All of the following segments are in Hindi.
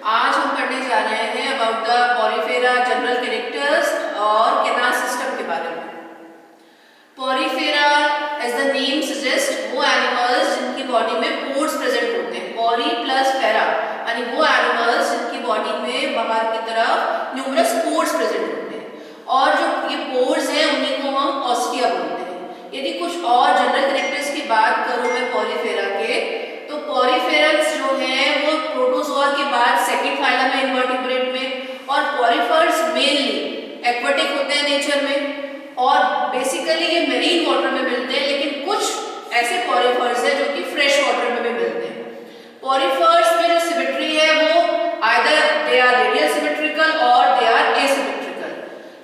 आज हम पढ़ने जा रहे हैं about the Porifera general characters और कैनाल सिस्टम के बारे में। Porifera as the name suggest वो एनिमल्स जिनकी बॉडी में पोर्स प्रेजेंट होते हैं। पॉरी प्लस फेरा यानी वो एनिमल्स जिनकी बॉडी में बाहर की तरफ न्यूमरस पोर्स प्रेजेंट होते हैं और जो ये पोर्स हैं उन्हीं को हम ऑस्टिया बोलते हैं। यदि कुछ और जनरल कैरेक्टर्स की बात करूं मैं पॉरीफेरा के, तो पॉरीफेरस जो है वो प्रोटोजोआ के बाद सेकंड फाइलम है इनवर्टिब्रेट में, और पॉरीफर्स मेनली एक्वाटिक होते हैं नेचर में और बेसिकली ये मेरीन वाटर में मिलते हैं, लेकिन कुछ ऐसे पॉरीफर्स हैं जो कि फ्रेश वाटर में भी मिलते हैं। पॉरीफर्स में जो सिमेट्री है वो either they are radial symmetrical और दे आर एसिमेट्रिकल।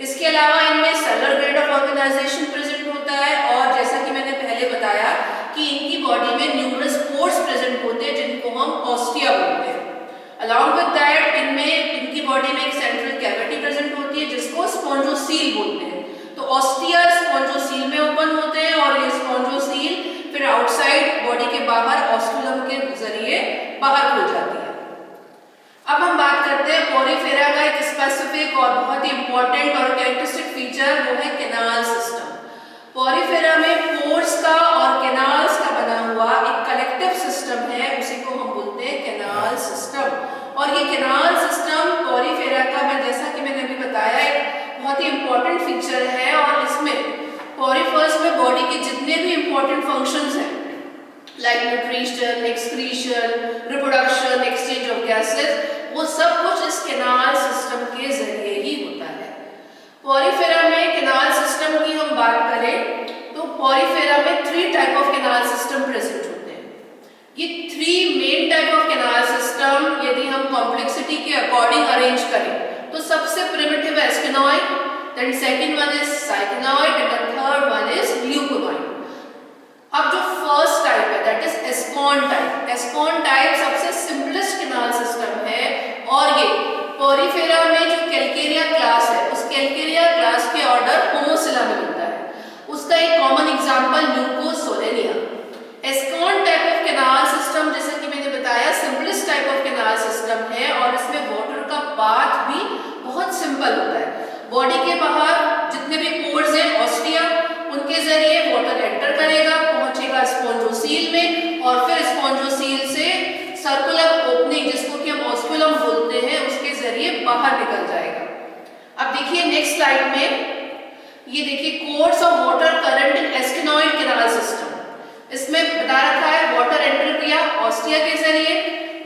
इसके अलावा इनमें cellular grade of organisation present होता है और जैसा कि मैंने पहले बताया कि इनकी बॉडी में न्यूमरस पोर्स प्रेजेंट होते हैं जिनको हम ऑस्टिया बोलते हैं। अलॉन्ग विद दैट इनकी बॉडी में एक सेंट्रल कैविटी प्रेजेंट होती है जिसको स्पॉन्जोसील बोलते हैं। तो ऑस्टिया स्पॉन्जोसील में ओपन होते हैं और ये स्पॉन्जोसील फिर आउटसाइड बॉडी के बाहर ऑस्कुलम के जरिए बाहर खुल जाती है। अब हम बात करते हैं पॉरीफेरा का एक स्पेसिफिक और बहुत ही इंपॉर्टेंट और कैरेक्टरिस्टिक फीचर, वो है कैनाल सिस्टम। पॉरीफेरा में पोर्स का और कैनाल्स का बना हुआ एक कलेक्टिव सिस्टम है, उसी को हम बोलते हैं कैनाल सिस्टम। और ये कैनाल सिस्टम पॉरीफेरा का जैसा कि मैंने अभी बताया एक बहुत ही इंपॉर्टेंट फीचर है और इसमें पॉरीफर्स में बॉडी के जितने भी इंपॉर्टेंट फंक्शंस हैं like nutrition, excretion, reproduction, exchange of gases, वो सब कुछ इस कैनाल सिस्टम के जरिए ही होता है। पॉरीफेरा में कैनाल सिस्टम की हम बात करें तो पॉरीफेरा में 3 type of canal system present होते हैं। ये 3 main type of canal system यदि हम कॉम्प्लेक्सिटी के अकॉर्डिंग अरेंज करें तो सबसे प्रिमिटिव है sphenoid, then second one is syconoid and the third one is leuconoid. अब जो फर्स्ट टाइप है that is ascon type. Ascon type सबसे सिंपलेस्ट कैनाल सिस्टम है और ये पॉरीफेरा में जो कैल्केरिया क्लास है उस कैल्केरिया क्लास के ऑर्डर होमोसिला में मिलता है। उसका एक common example leucosolenia. Ascon type of canal system जैसा कि मैंने बताया simplest type of canal system है और इसमें वाटर का पाथ भी बहुत सिंपल होता है। बॉडी के बाहर जितने भी पोर्स हैं ऑस्टिया उनके जरिए वाटर एंटर करेगा, पहुंचेगा स्पॉन्जोसील में और फिर स्पॉन्जोसील से सर्कुलर ओपनिंग जिसको कि हम ऑस्कुलम बोलते हैं उसके जरिए बाहर निकल जाएगा। अब देखिए नेक्स्ट स्लाइड में ये देखिए course of water current in asconoid canal system. इसमें बता रखा है वाटर एंटर किया ऑस्टिया के जरिए,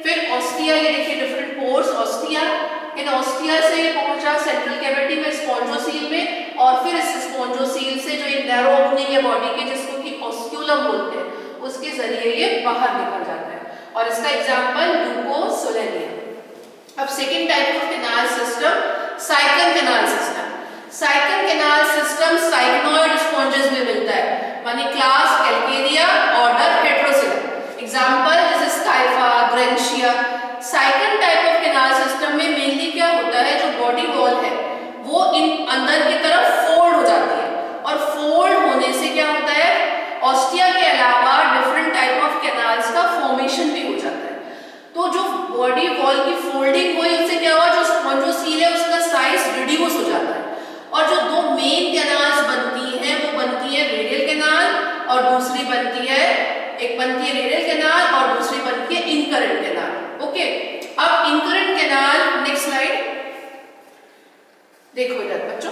फिर ऑस्टिया ये देखिए डिफरेंट पोर्स ऑस्टिया, इन ऑस्टिया से ये पहुंचा सेंट्रल कैविटी में स्पॉन्जोसील में और फिर इस स्पॉन्जोसील से जो एक नैरो ओपनिंग है बॉडी के जिसको कि ऑस्क्यूलम बोलते हैं उसके जरिए ये बाहर निकल जाता है और इसका एग्जांपल ल्यूकोसोलेनिया। अब second type of canal system sycon canal system. Sycon canal system syconoid sponges में मिलता है, माने class calcarea, order heterocoela. Example जैसे scypha, grantia. Sycon type of canal system में मेनली क्या होता है जो बॉडी वॉल है वो इन अंदर की तरफ फोल्ड हो जाती है और फोल्ड होने से क्या होता है ऑस्टिया के अलावा डिफरेंट टाइप ऑफ कैनाल्स का फॉर्मेशन भी हो जाता है। तो जो बॉडी वॉल की फोल्डिंग हुई उससे क्या हुआ जो स्पॉन्जोसील है उसका साइज रिड्यूस हो जाता है और जो 2 मेन कैनाल्स बनती हैं वो बनती है रेडियल कैनाल और दूसरी बनती है रेडियल कैनाल और दूसरी बनती है इनकरेंट कैनाल। ओके, अब इनकरेंट कैनाल नेक्स्ट स्लाइड देखो इधर बच्चों,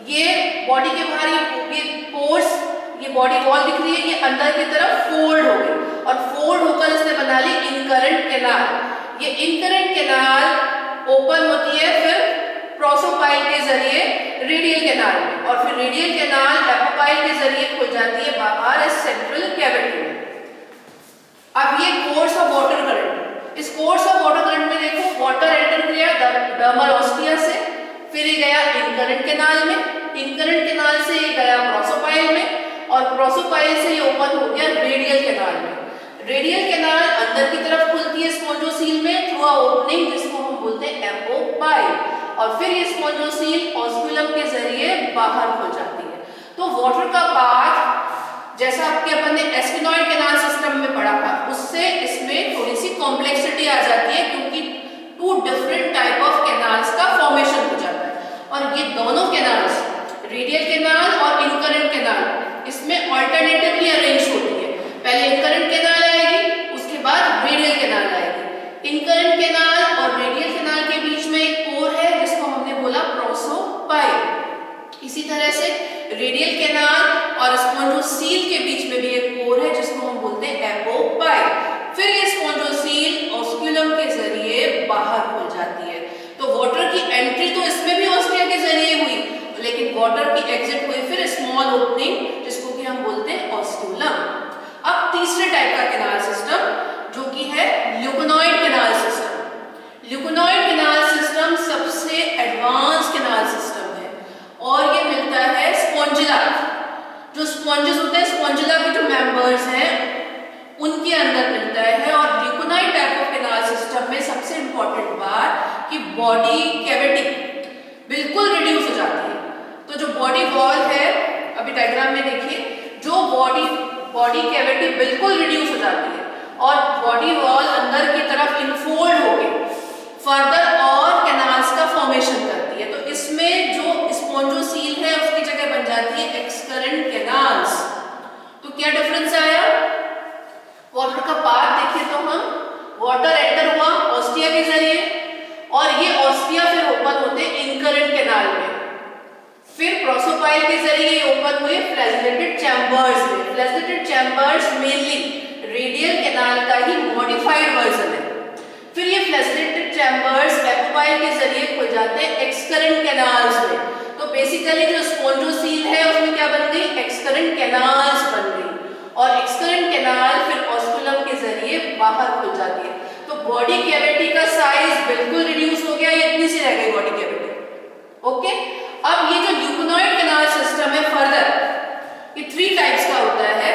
ये बॉडी के बाहर ये पोर्स ये बॉडी वॉल दिख रही है, ये अंदर की तरफ फोल्ड हो गई और फोल्ड होकर इसने बना ली इनकरेंट कैनाल। ये इनकरेंट कैनाल ओपन होती है फिर प्रोसोपाइल के जरिए रेडियल कैनाल में और फिर रेडियल कैनाल एपोपाइल के जरिए खुल जाती है बाहर इस सेंट्रल कैविटी में। अब ये कोर्स ऑफ वाटर करंट, इस कोर्स ऑफ वाटर करंट में देखो वाटर एंटर किया डर्मल ऑस्टिया से, फिर ये गया इनकरेंट कैनाल में, इनकरेंट कैनाल से ये गया प्रोसोपाइल में और प्रोसोपाइल से ये ओपन हो गया रेडियल कैनाल में। रेडियल कैनाल अंदर की तरफ खुलती है स्पॉन्जोसील में थ्रू अ ओपनिंग जिसको हम बोलते हैं एपोपाइल और फिर ये स्पॉन्जोसील ऑस्कुलम के जरिए बाहर खुल जाती है। तो वाटर का पाथ जैसा आपके अपन ने एस्केनॉइड कैनाल सिस्टम में पढ़ा था उससे इसमें थोड़ी सी कॉम्प्लेक्सिटी आ जाती है क्योंकि 2 डिफरेंट टाइप ऑफ कैनाल्स का फॉर्मेशन हो जाता है। और ये दोनों कैनाल्स, रेडियल कैनाल और इनकरेंट कैनाल, इसमें ऑल्टरनेटिवली अरेंज होती है। पहले इनकरेंट कैनाल आएगी, उसके बाद रेडियल कैनाल आएगी। इनकरेंट कैनाल और रेडियल कैनाल के बीच में एक पोर है जिसको हमने बोला प्रोसोपाइल। इसी तरह से रेडियल कैनाल और स्पॉन्जोसील के बीच में भी एक पोर है जिसको हम बोलते हैं एपोपाइल। फिर ये स्पॉन्जोसील ऑस्क्यूलम के जरिए बाहर खुल जाती है। तो वाटर की एंट्री तो इसमें भी ऑस्टिया के जरिए हुई, लेकिन वाटर की एग्जिट हुई फिर स्मॉल ओपनिंग जिसको कि हम बोलते हैं ऑस्क्यूलम। अब तीसरे टाइप का कैनाल सिस्टम जो कि है ल्यूकोनॉइड कैनाल सिस्टम। ल्यूकोनॉइड कैनाल सिस्टम सबसे एडवांस कैनाल सिस्टम है और ये मिलता है स्पॉन्जिला। जो स्पॉन्जेस होते हैं, स्पॉन्जिला के जो मेंबर्स हैं उनके अंदर मिलता है। और ल्यूकोनॉइड टाइप ऑफ कैनाल सिस्टम में सबसे इंपॉर्टेंट बात कि बॉडी कैविटी बिल्कुल रिड्यूस हो जाती है। तो जो बॉडी वॉल है, अभी डायग्राम में देखिए, जो बॉडी कैविटी बिल्कुल रिड्यूस हो जाती है और बॉडी वॉल अंदर की तरफ इनफोल्ड होकर फर्दर और कैनाल्स का फॉर्मेशन करती है। तो इसमें जो स्पॉन्जोसील है उसकी जगह बन जाती है एक्सकरेंट कैनाल्स। तो क्या डिफरेंस आया? वाटर का पाथ देखिए तो हम वाटर एंटर हुआ ऑस्टिया के जरिए और ये ऑस्टिया फिर ओपन होते इनकरेंट कैनाल में, फिर प्रोसोपाइल के जरिए ओपन हुए फ्लैजिलेटेड चैम्बर्स में। Flagellated chambers mainly radial canal का ही मॉडिफाइड वर्जन है। फिर ये फ्लैजिलेटेड चैम्बर्स एपोपाइल के जरिए खुल जाते हैं एक्सकरेंट कैनाल्स में। तो बेसिकली जो स्पॉन्जोसील है उसमें क्या बन गई? एक्सकरेंट कैनाल्स बन गई और एक्सकरेंट कैनाल फिर ऑस्कुलम के जरिए बाहर खुल जाती है। तो बॉडी कैविटी का साइज बिल्कुल रिड्यूस हो गया, ये इतनी सी रह गई बॉडी कैविटी। ओके, अब ये जो ल्यूकोनॉइड कैनाल सिस्टम है फर्दर ये 3 टाइप्स का होता है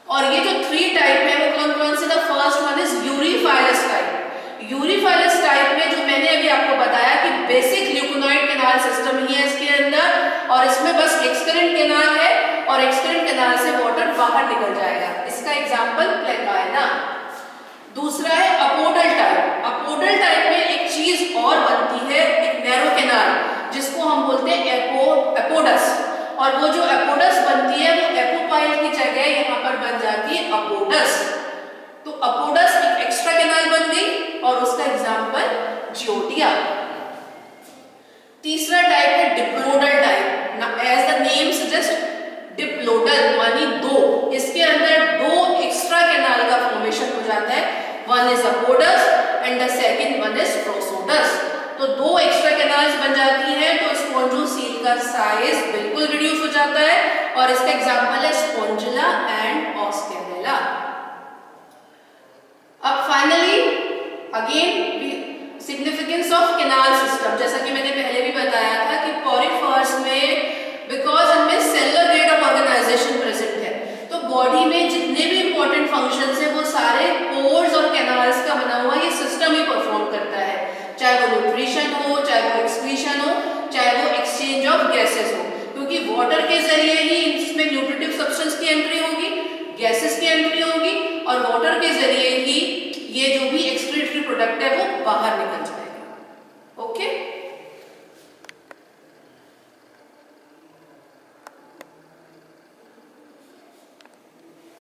और ये जो 3 टाइप है वो कौन कौन से? The first one is eurypylous type. Eurypylous type में जो मैंने अभी आपको बताया कि बेसिक ल्यूकोनॉइड कैनाल सिस्टम ही है इसके अंदर और इसमें बस एक्सकरेंट कैनाल है और एक्सकरेंट कैनाल से वाटर बाहर निकल जाएगा। इसका एग्जांपल प्लेकाइना। दूसरा है अपोडल टाइप। अपोडल टाइप में एक चीज और बनती है, एक नैरो कैनाल जिसको हम बोलते हैं एपोडस, और वो जो एपोडस बनती है वो एपोपाइल की जगह यहाँ पर बन जाती है अपोडस। तो अपोडस एक एक्स्ट्रा कैनाल बन गई और उसका एग्जांपल जियोडिया। तीसरा टाइप है diplodal type. As the name सजेस्ट डिप्लोडल मानी 2, इसके अंदर 2 एक्स्ट्रा कैनाल का फॉर्मेशन हो जाता है। One is aphodus and the second one is prosodus. तो 2 एक्स्ट्रा कैनाल्स बन जाती हैं तो स्पॉन्जोसील का साइज बिल्कुल रिड्यूस हो जाता है और इसका एग्जांपल है स्पॉन्जिला एंड ऑस्केरेला। अब finally again significance of canal system, जैसा कि मैंने पहले भी बताया था कि पोरिफर्स में बिकॉज इनमें cellular rate of organisation present है तो बॉडी में जितने भी इंपॉर्टेंट फंक्शंस हैं वो सारे पोर्स और कैनाल्स का बना हुआ ये सिस्टम ही परफॉर्म करता है, चाहे वो न्यूट्रिशन हो, चाहे वो एक्सक्रीशन हो, चाहे वो एक्सचेंज ऑफ गैसेस हो, क्योंकि वाटर के जरिए ही इसमें न्यूट्रिटिव सब्सटेंस की एंट्री होगी, गैसेस की एंट्री होगी और वाटर के जरिए ही ये जो भी एक्सक्रीटरी प्रोडक्ट है वो बाहर निकल जाएगा। ओके।